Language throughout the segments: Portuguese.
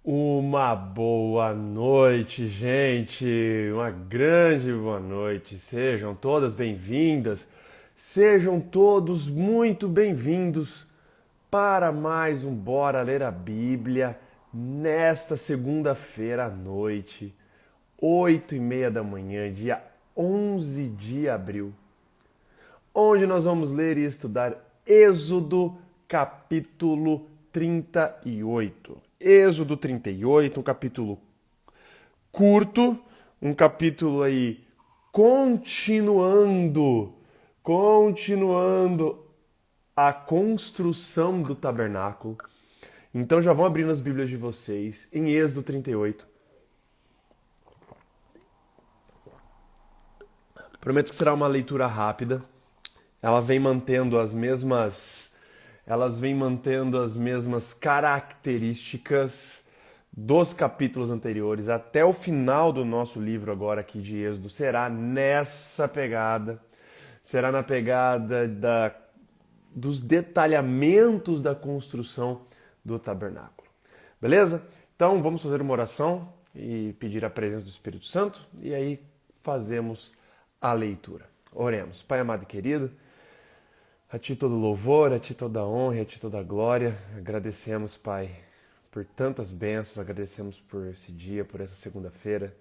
Uma boa noite, gente! Uma grande boa noite! Sejam todas bem-vindas, sejam todos muito bem-vindos para mais um Bora Ler a Bíblia nesta segunda-feira à noite, 8h30 da manhã, dia 11 de abril, onde nós vamos ler e estudar Êxodo capítulo 38. Êxodo 38, um capítulo curto, um capítulo aí continuando a construção do tabernáculo. Então já vão abrindo as Bíblias de vocês em Êxodo 38. Prometo que será uma leitura rápida. Elas vêm mantendo as mesmas características dos capítulos anteriores até o final do nosso livro agora aqui de Êxodo. Será nessa pegada, será na pegada dos detalhamentos da construção do tabernáculo. Beleza? Então vamos fazer uma oração e pedir a presença do Espírito Santo e aí fazemos a leitura. Oremos. Pai amado e querido, a Ti todo louvor, a Ti toda honra, a Ti toda glória. Agradecemos, Pai, por tantas bênçãos, agradecemos por esse dia, por essa segunda-feira,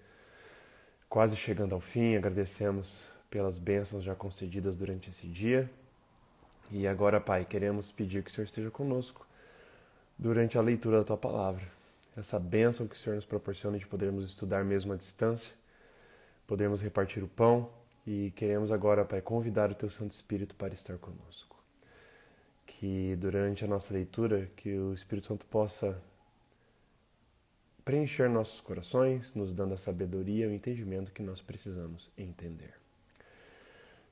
quase chegando ao fim. Agradecemos pelas bênçãos já concedidas durante esse dia. E agora, Pai, queremos pedir que o Senhor esteja conosco durante a leitura da Tua Palavra. Essa bênção que o Senhor nos proporciona de podermos estudar mesmo à distância, podermos repartir o pão. E queremos agora, Pai, convidar o Teu Santo Espírito para estar conosco. Que durante a nossa leitura, que o Espírito Santo possa preencher nossos corações, nos dando a sabedoria e o entendimento que nós precisamos entender.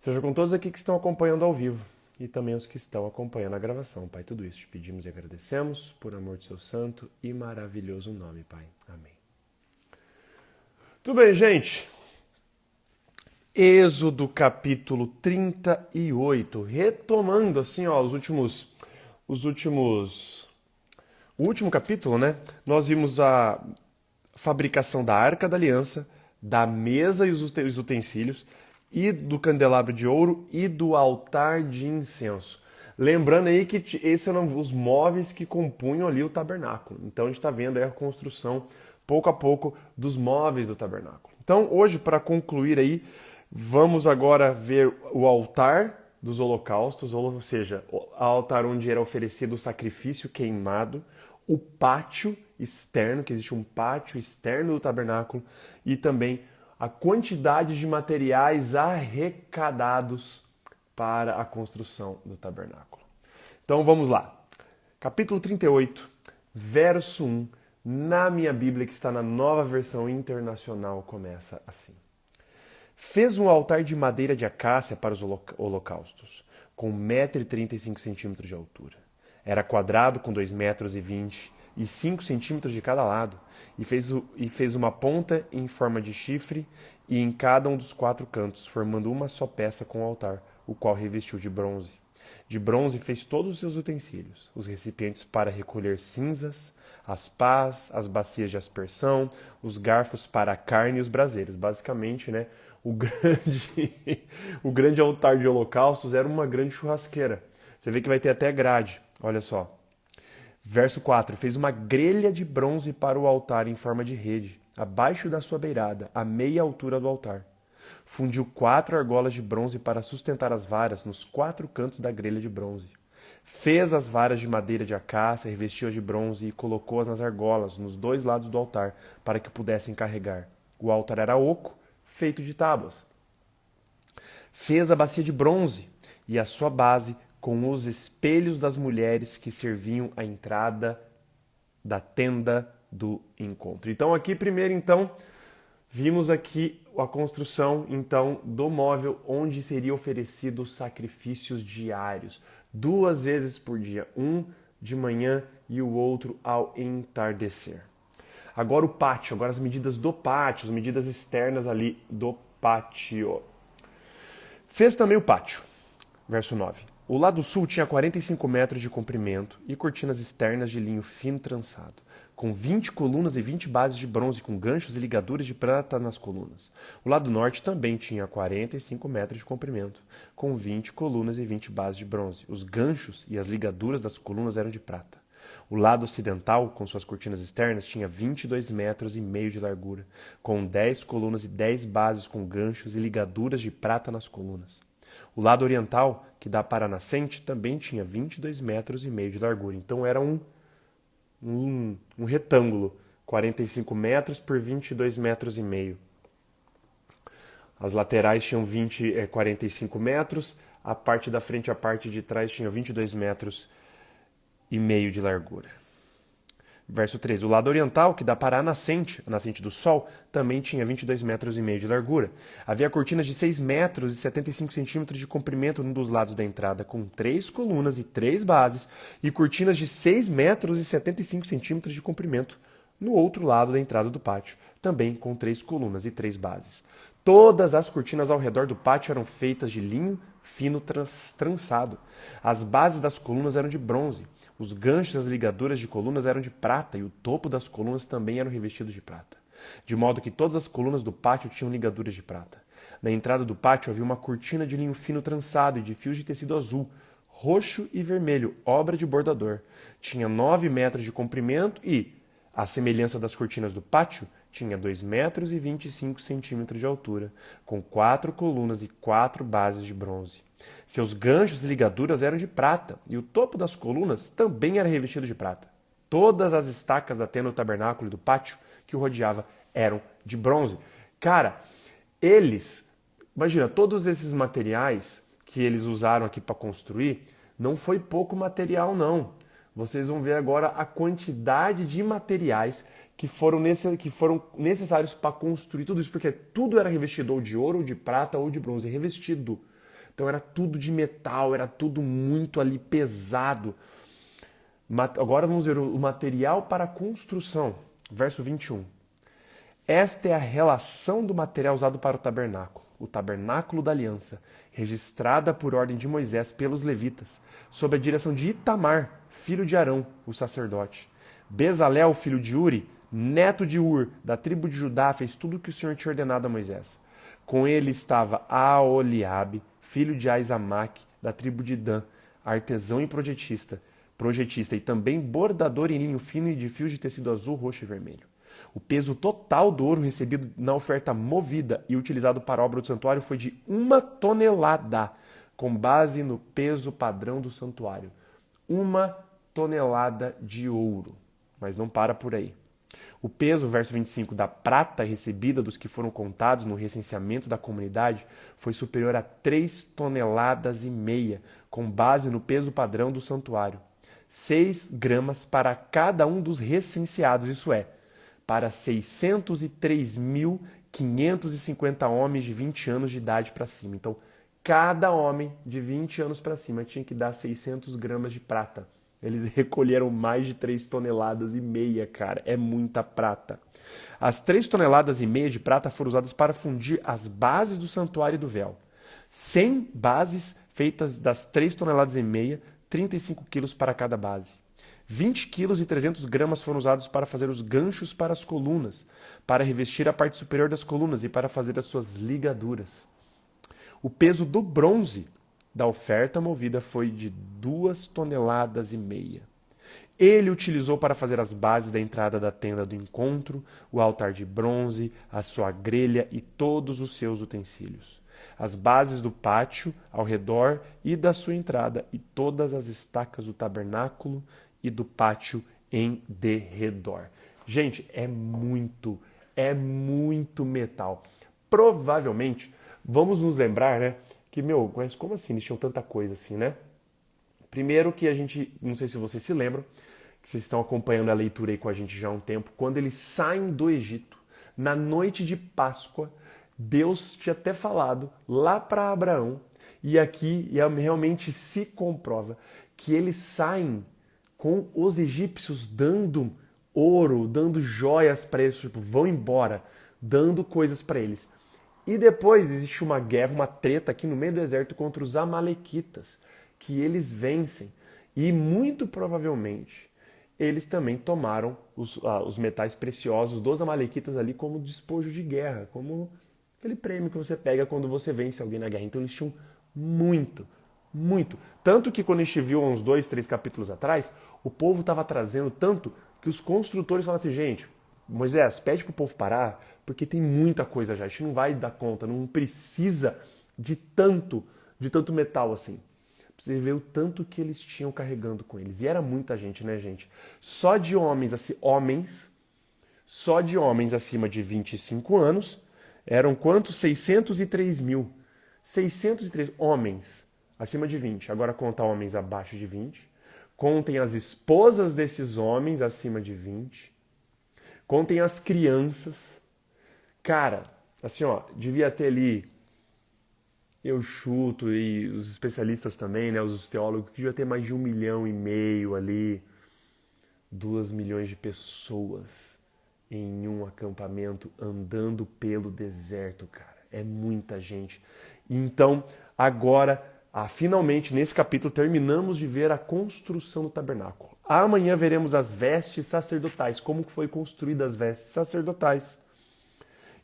Seja com todos aqui que estão acompanhando ao vivo e também os que estão acompanhando a gravação. Pai, tudo isso te pedimos e agradecemos por amor de Seu santo e maravilhoso nome, Pai. Amém. Tudo bem, gente? Êxodo capítulo 38, retomando assim, ó, o último capítulo, né? Nós vimos a fabricação da Arca da Aliança, da mesa e os utensílios, e do candelabro de ouro e do altar de incenso. Lembrando aí que esses eram os móveis que compunham ali o tabernáculo. Então a gente está vendo aí a construção, pouco a pouco, dos móveis do tabernáculo. Então hoje, para concluir aí, vamos agora ver o altar dos holocaustos, ou seja, o altar onde era oferecido o sacrifício queimado, o pátio externo, que existe um pátio externo do tabernáculo, e também a quantidade de materiais arrecadados para a construção do tabernáculo. Então vamos lá. Capítulo 38, verso 1, na minha Bíblia, que está na Nova Versão Internacional, começa assim. Fez um altar de madeira de acácia para os holocaustos, com 1,35 m de altura. Era quadrado com 2,20 m e 5 centímetros de cada lado, e fez uma ponta em forma de chifre e em cada um dos 4 cantos, formando uma só peça com o altar, o qual revestiu de bronze. De bronze fez todos os seus utensílios, os recipientes para recolher cinzas, as pás, as bacias de aspersão, os garfos para a carne e os braseiros. Basicamente, né, o grande altar de holocaustos era uma grande churrasqueira. Você vê que vai ter até grade, olha só. Verso 4, fez uma grelha de bronze para o altar em forma de rede, abaixo da sua beirada, à meia altura do altar. Fundiu 4 argolas de bronze para sustentar as varas nos 4 cantos da grelha de bronze. Fez as varas de madeira de acácia, revestiu-as de bronze e colocou-as nas argolas, nos 2 lados do altar, para que pudessem carregar. O altar era oco, feito de tábuas. Fez a bacia de bronze e a sua base com os espelhos das mulheres que serviam à entrada da tenda do encontro. Então aqui primeiro vimos aqui a construção então do móvel onde seria oferecido sacrifícios diários, 2 vezes por dia, um de manhã e o outro ao entardecer. Agora o pátio, agora as medidas do pátio, as medidas externas ali do pátio. Fez também o pátio, verso 9. O lado sul tinha 45 metros de comprimento e cortinas externas de linho fino trançado, com 20 colunas e 20 bases de bronze com ganchos e ligaduras de prata nas colunas. O lado norte também tinha 45 metros de comprimento, com 20 colunas e 20 bases de bronze. Os ganchos e as ligaduras das colunas eram de prata. O lado ocidental, com suas cortinas externas, tinha 22 metros e meio de largura, com 10 colunas e 10 bases com ganchos e ligaduras de prata nas colunas. O lado oriental, que dá para a nascente, também tinha 22 metros e meio de largura. Então era um retângulo, 45 metros por 22 metros e meio. As laterais tinham 45 metros, a parte da frente e a parte de trás tinham 22 metros e meio de largura. Verso 13. O lado oriental, que dá para a nascente do sol, também tinha 22 metros e meio de largura. Havia cortinas de 6 metros e 75 centímetros de comprimento num dos lados da entrada, com 3 colunas e 3 bases, e cortinas de 6 metros e 75 centímetros de comprimento no outro lado da entrada do pátio, também com 3 colunas e 3 bases. Todas as cortinas ao redor do pátio eram feitas de linho fino trançado. As bases das colunas eram de bronze. Os ganchos e as ligaduras de colunas eram de prata e o topo das colunas também eram revestidos de prata. De modo que todas as colunas do pátio tinham ligaduras de prata. Na entrada do pátio havia uma cortina de linho fino trançado e de fios de tecido azul, roxo e vermelho, obra de bordador. Tinha 9 metros de comprimento e, à semelhança das cortinas do pátio, tinha 2 metros e 25 centímetros de altura, com 4 colunas e 4 bases de bronze. Seus ganchos e ligaduras eram de prata, e o topo das colunas também era revestido de prata. Todas as estacas da tenda do tabernáculo e do pátio que o rodeava eram de bronze. Cara, imagina, todos esses materiais que eles usaram aqui para construir, não foi pouco material não. Vocês vão ver agora a quantidade de materiais que foram necessários para construir tudo isso, porque tudo era revestido ou de ouro, ou de prata, ou de bronze, revestido. Então era tudo de metal, era tudo muito ali pesado. Agora vamos ver o material para a construção. Verso 21. Esta é a relação do material usado para o tabernáculo da aliança, registrada por ordem de Moisés pelos levitas, sob a direção de Itamar, filho de Arão, o sacerdote. Bezalel, filho de Uri, neto de Ur, da tribo de Judá, fez tudo o que o Senhor tinha ordenado a Moisés. Com ele estava Aoliabe, filho de Aizamaque, da tribo de Dan, artesão e projetista, e também bordador em linho fino e de fios de tecido azul, roxo e vermelho. O peso total do ouro recebido na oferta movida e utilizado para a obra do santuário foi de 1 tonelada, com base no peso padrão do santuário. 1 tonelada de ouro. Mas não para por aí. O peso, verso 25, da prata recebida dos que foram contados no recenseamento da comunidade foi superior a 3,5 toneladas, com base no peso padrão do santuário. 6 gramas para cada um dos recenseados, isso é, para 603.550 homens de 20 anos de idade para cima. Então, cada homem de 20 anos para cima tinha que dar 600 gramas de prata. Eles recolheram mais de 3,5 toneladas, cara. É muita prata. As 3,5 toneladas de prata foram usadas para fundir as bases do santuário e do véu. 100 bases feitas das 3,5 toneladas, 35 quilos para cada base. 20 quilos e 300 gramas foram usados para fazer os ganchos para as colunas, para revestir a parte superior das colunas e para fazer as suas ligaduras. O peso do bronze da oferta movida foi de 2,5 toneladas. Ele utilizou para fazer as bases da entrada da tenda do encontro, o altar de bronze, a sua grelha e todos os seus utensílios. As bases do pátio ao redor e da sua entrada e todas as estacas do tabernáculo e do pátio em derredor. Gente, é muito metal. Provavelmente, vamos nos lembrar, né? Que, mas como assim? Eles tinham tanta coisa assim, né? Primeiro que a gente, não sei se vocês se lembram, que vocês estão acompanhando a leitura aí com a gente já há um tempo, quando eles saem do Egito, na noite de Páscoa, Deus tinha até falado lá para Abraão, e aqui realmente se comprova que eles saem com os egípcios dando ouro, dando joias para eles, tipo, vão embora, dando coisas para eles. E depois existe uma guerra, uma treta aqui no meio do deserto contra os amalequitas, que eles vencem. E muito provavelmente eles também tomaram os metais preciosos dos amalequitas ali como despojo de guerra, como aquele prêmio que você pega quando você vence alguém na guerra. Então eles tinham muito, muito. Tanto que quando a gente viu há uns 2, 3 capítulos atrás, o povo estava trazendo tanto que os construtores falaram assim, gente, Moisés, pede pro povo parar, porque tem muita coisa já, a gente não vai dar conta, não precisa de tanto metal assim. Você vê o tanto que eles tinham carregando com eles. E era muita gente, né, gente? Só de homens, assim, só de homens acima de 25 anos, eram quantos? 603 mil. 603 homens acima de 20. Agora conta homens abaixo de 20. Contem as esposas desses homens acima de 20. Contem as crianças. Cara, assim, ó, devia ter ali, eu chuto, e os especialistas também, né, os teólogos, que devia ter mais de 1,5 milhão ali, 2 milhões de pessoas em um acampamento andando pelo deserto, cara. É muita gente. Então, agora, finalmente, nesse capítulo, terminamos de ver a construção do tabernáculo. Amanhã veremos as vestes sacerdotais, como foi construídas as vestes sacerdotais.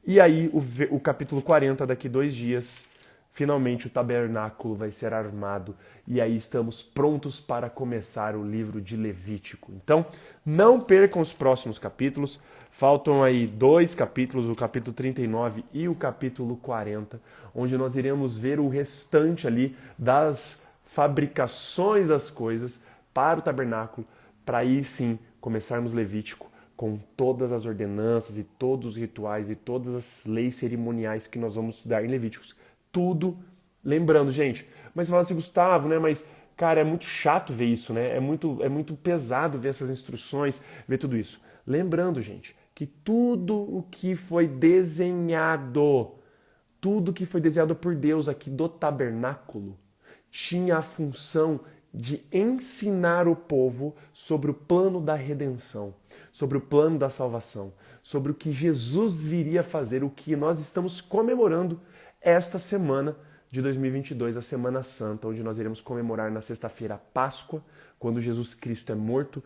E aí, o capítulo 40, daqui 2 dias, finalmente o tabernáculo vai ser armado. E aí estamos prontos para começar o livro de Levítico. Então, não percam os próximos capítulos. Faltam aí 2 capítulos, o capítulo 39 e o capítulo 40, onde nós iremos ver o restante ali das fabricações das coisas para o tabernáculo, para aí sim começarmos Levítico com todas as ordenanças e todos os rituais e todas as leis cerimoniais que nós vamos estudar em Levíticos. Tudo, lembrando, gente, mas você fala assim, Gustavo, né, mas, cara, é muito chato ver isso, né, é muito pesado ver essas instruções, ver tudo isso. Lembrando, gente, que tudo o que foi desenhado por Deus aqui do tabernáculo, tinha a função de ensinar o povo sobre o plano da redenção, sobre o plano da salvação, sobre o que Jesus viria fazer, o que nós estamos comemorando esta semana de 2022, a Semana Santa, onde nós iremos comemorar na sexta-feira a Páscoa, quando Jesus Cristo é morto,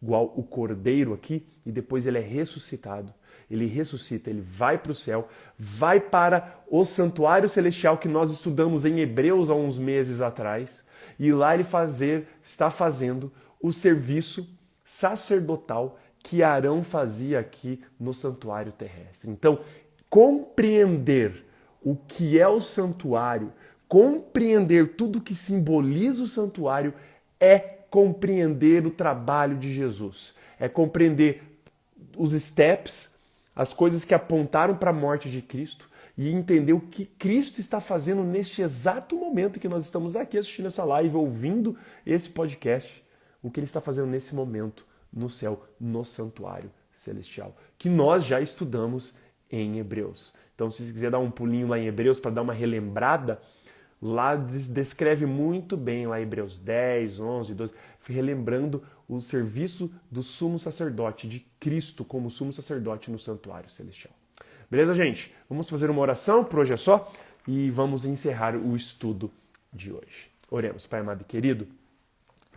igual o Cordeiro aqui, e depois ele é ressuscitado. Ele ressuscita, ele vai para o céu, vai para o santuário celestial que nós estudamos em Hebreus há uns meses atrás, e lá ele está fazendo o serviço sacerdotal que Arão fazia aqui no santuário terrestre. Então, compreender o que é o santuário, compreender tudo que simboliza o santuário é compreender o trabalho de Jesus, é compreender os steps, as coisas que apontaram para a morte de Cristo e entender o que Cristo está fazendo neste exato momento que nós estamos aqui assistindo essa live, ouvindo esse podcast, o que ele está fazendo nesse momento no céu, no santuário celestial, que nós já estudamos em Hebreus. Então, se você quiser dar um pulinho lá em Hebreus para dar uma relembrada, lá descreve muito bem, lá em Hebreus 10, 11, 12, relembrando o serviço do sumo sacerdote, de Cristo como sumo sacerdote no santuário celestial. Beleza, gente? Vamos fazer uma oração, por hoje é só, e vamos encerrar o estudo de hoje. Oremos, Pai amado e querido,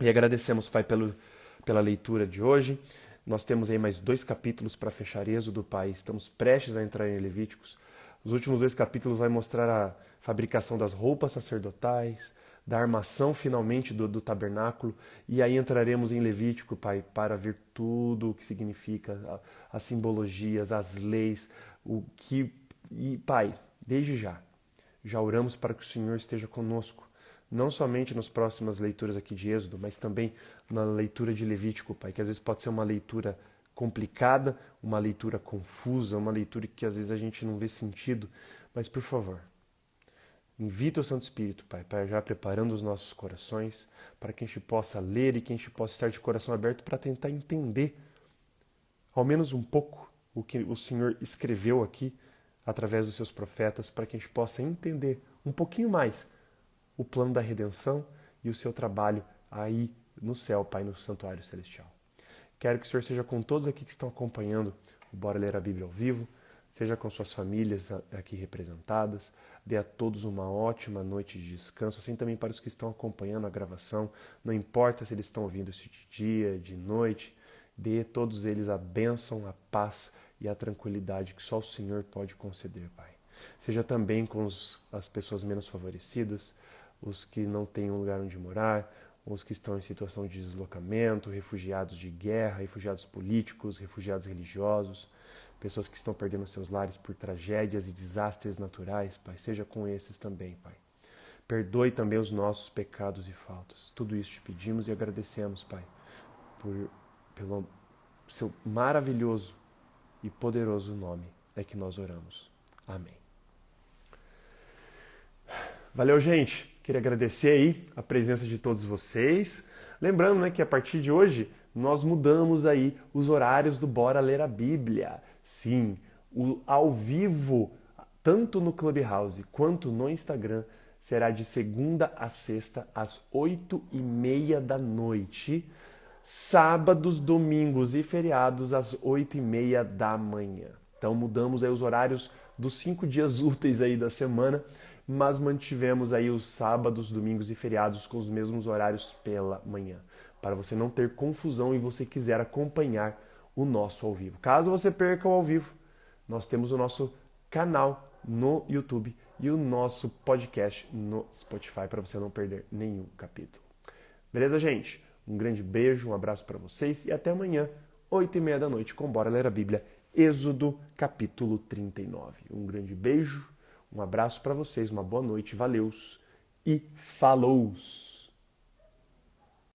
e agradecemos, Pai, pela leitura de hoje. Nós temos aí mais 2 capítulos para fechar Êxodo, Pai. Estamos prestes a entrar em Levíticos. Os últimos 2 capítulos vai mostrar a fabricação das roupas sacerdotais, da armação finalmente do tabernáculo, e aí entraremos em Levítico, Pai, para ver tudo o que significa, as simbologias, as leis, E, Pai, desde já oramos para que o Senhor esteja conosco, não somente nas próximas leituras aqui de Êxodo, mas também na leitura de Levítico, Pai, que às vezes pode ser uma leitura complicada, uma leitura confusa, uma leitura que às vezes a gente não vê sentido, mas por favor, invita o Santo Espírito, Pai, para já preparando os nossos corações, para que a gente possa ler e que a gente possa estar de coração aberto para tentar entender, ao menos um pouco, o que o Senhor escreveu aqui através dos seus profetas, para que a gente possa entender um pouquinho mais o plano da redenção e o seu trabalho aí no céu, Pai, no santuário celestial. Quero que o Senhor seja com todos aqui que estão acompanhando o Bora Ler a Bíblia ao vivo, seja com suas famílias aqui representadas, dê a todos uma ótima noite de descanso, assim também para os que estão acompanhando a gravação, não importa se eles estão ouvindo isso de dia, de noite, dê a todos eles a bênção, a paz e a tranquilidade que só o Senhor pode conceder, Pai. Seja também com as pessoas menos favorecidas, os que não têm um lugar onde morar, os que estão em situação de deslocamento, refugiados de guerra, refugiados políticos, refugiados religiosos, pessoas que estão perdendo seus lares por tragédias e desastres naturais, Pai. Seja com esses também, Pai. Perdoe também os nossos pecados e faltas. Tudo isso te pedimos e agradecemos, Pai, pelo seu maravilhoso e poderoso nome é que nós oramos. Amém. Valeu, gente. Queria agradecer aí a presença de todos vocês. Lembrando, né, que a partir de hoje nós mudamos aí os horários do Bora Ler a Bíblia. Sim, o ao vivo, tanto no Clubhouse quanto no Instagram, será de segunda a sexta às 8h30 da noite. Sábados, domingos e feriados às 8h30 da manhã. Então mudamos aí os horários dos 5 dias úteis aí da semana, mas mantivemos aí os sábados, domingos e feriados com os mesmos horários pela manhã, para você não ter confusão e você quiser acompanhar o nosso ao vivo. Caso você perca o ao vivo, nós temos o nosso canal no YouTube e o nosso podcast no Spotify para você não perder nenhum capítulo. Beleza, gente? Um grande beijo, um abraço para vocês e até amanhã, 8h30 da noite, com Bora Ler a Bíblia, Êxodo, capítulo 39. Um grande beijo, um abraço para vocês, uma boa noite, valeus e falous!